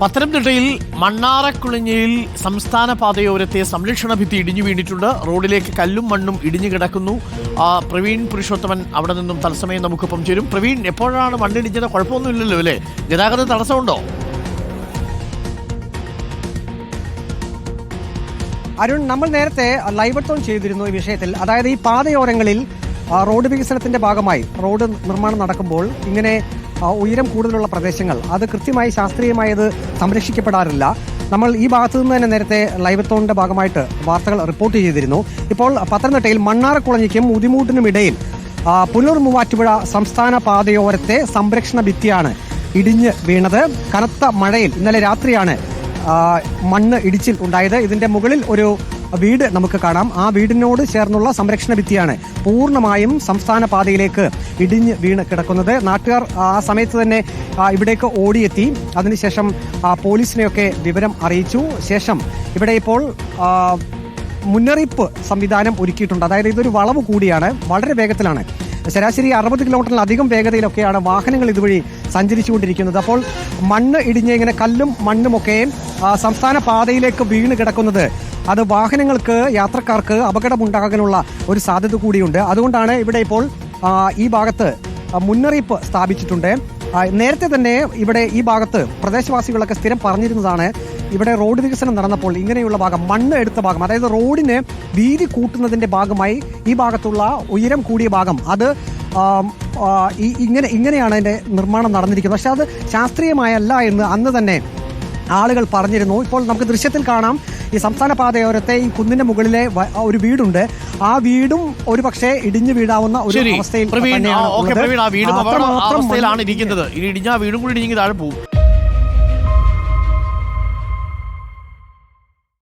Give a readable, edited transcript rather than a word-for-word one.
പത്തനംതിട്ടയിൽ മണ്ണാറക്കുളഞ്ഞിയിൽ സംസ്ഥാന പാതയോരത്തെ സംരക്ഷണ ഭിത്തി ഇടിഞ്ഞു വീണിട്ടുണ്ട്. റോഡിലേക്ക് കല്ലും മണ്ണും ഇടിഞ്ഞു കിടക്കുന്നു. പ്രവീൺ പുരുഷോത്തമൻ അവിടെ നിന്നും തത്സമയം നമുക്കൊപ്പം ചേരും. പ്രവീൺ, എപ്പോഴാണ് മണ്ണിടിഞ്ഞത്? കുഴപ്പമൊന്നുമില്ലല്ലോ അല്ലേ? ഗതാഗത തടസ്സമുണ്ടോ? അരുൺ, നമ്മൾ നേരത്തെ ലൈവത്തോൺ ചെയ്തിരുന്നു ഈ വിഷയത്തിൽ. അതായത് ഈ പാതയോരങ്ങളിൽ റോഡ് വികസനത്തിന്റെ ഭാഗമായി റോഡ് നിർമ്മാണം നടക്കുമ്പോൾ ഇങ്ങനെ ഉയരം കൂടുതലുള്ള പ്രദേശങ്ങൾ അത് കൃത്യമായി ശാസ്ത്രീയമായി അത് സംരക്ഷിക്കപ്പെടാറില്ല. നമ്മൾ ഈ ഭാഗത്തു നിന്ന് തന്നെ നേരത്തെ ലൈവത്തോണിന്റെ ഭാഗമായിട്ട് വാർത്തകൾ റിപ്പോർട്ട് ചെയ്തിരുന്നു. ഇപ്പോൾ പത്തനംതിട്ടയിൽ മണ്ണാറക്കുളഞ്ഞിക്കും ഉദിമൂട്ടിനും ഇടയിൽ പുനലൂർ മൂവാറ്റുപുഴ സംസ്ഥാന പാതയോരത്തെ സംരക്ഷണ ഭിത്തിയാണ് ഇടിഞ്ഞ് വീണത്. കനത്ത മഴയിൽ ഇന്നലെ രാത്രിയാണ് മണ്ണ് ഇടിച്ചിൽ ഉണ്ടായത്. ഇതിന്റെ മുകളിൽ ഒരു വീട് നമുക്ക് കാണാം. ആ വീടിനോട് ചേർന്നുള്ള സംരക്ഷണ ഭിത്തിയാണ് പൂർണ്ണമായും സംസ്ഥാന പാതയിലേക്ക് ഇടിഞ്ഞ് വീണ് കിടക്കുന്നത്. നാട്ടുകാർ ആ സമയത്ത് തന്നെ ഇവിടേക്ക് ഓടിയെത്തി. അതിനുശേഷം പോലീസിനെയൊക്കെ വിവരം അറിയിച്ചു. ശേഷം ഇവിടെ ഇപ്പോൾ മുന്നറിയിപ്പ് സംവിധാനം ഒരുക്കിയിട്ടുണ്ട്. അതായത് ഇതൊരു വളവ് കൂടിയാണ്, വളരെ വേഗത്തിലാണ്. ശരാശരി 60 കിലോമീറ്ററിലധികം വേഗതയിലൊക്കെയാണ് വാഹനങ്ങൾ ഇതുവഴി സഞ്ചരിച്ചുകൊണ്ടിരിക്കുന്നത്. അപ്പോൾ മണ്ണ് ഇടിഞ്ഞ് ഇങ്ങനെ കല്ലും മണ്ണുമൊക്കെ സംസ്ഥാന പാതയിലേക്ക് വീണ് കിടക്കുന്നത് അത് വാഹനങ്ങൾക്ക്, യാത്രക്കാർക്ക് അപകടമുണ്ടാകാനുള്ള ഒരു സാധ്യത കൂടിയുണ്ട്. അതുകൊണ്ടാണ് ഇവിടെ ഇപ്പോൾ ഈ ഭാഗത്ത് മുന്നറിയിപ്പ് സ്ഥാപിച്ചിട്ടുണ്ട്. നേരത്തെ തന്നെ ഇവിടെ ഈ ഭാഗത്ത് പ്രദേശവാസികളൊക്കെ സ്ഥിരം പറഞ്ഞിരുന്നതാണ്, ഇവിടെ റോഡ് വികസനം നടന്നപ്പോൾ ഇങ്ങനെയുള്ള ഭാഗം, മണ്ണ് എടുത്ത ഭാഗം, അതായത് റോഡിന് വീതി കൂട്ടുന്നതിന്റെ ഭാഗമായി ഈ ഭാഗത്തുള്ള ഉയരം കൂടിയ ഭാഗം അത് ഇങ്ങനെയാണ് അതിന്റെ നിർമ്മാണം നടന്നിരിക്കുന്നത്. പക്ഷെ അത് ശാസ്ത്രീയമായല്ല എന്ന് അന്ന് തന്നെ ആളുകൾ പറഞ്ഞിരുന്നു. ഇപ്പോൾ നമുക്ക് ദൃശ്യത്തിൽ കാണാം, ഈ സംസ്ഥാന പാതയോരത്തെ ഈ കുന്നിന്റെ മുകളിലെ ഒരു വീടുണ്ട്. ആ വീടും ഒരു പക്ഷേ ഇടിഞ്ഞു വീഴാവുന്ന ഒരു അവസ്ഥയിൽ വീടും കൂടി ഇടിഞ്ഞ് താഴെ പോകും.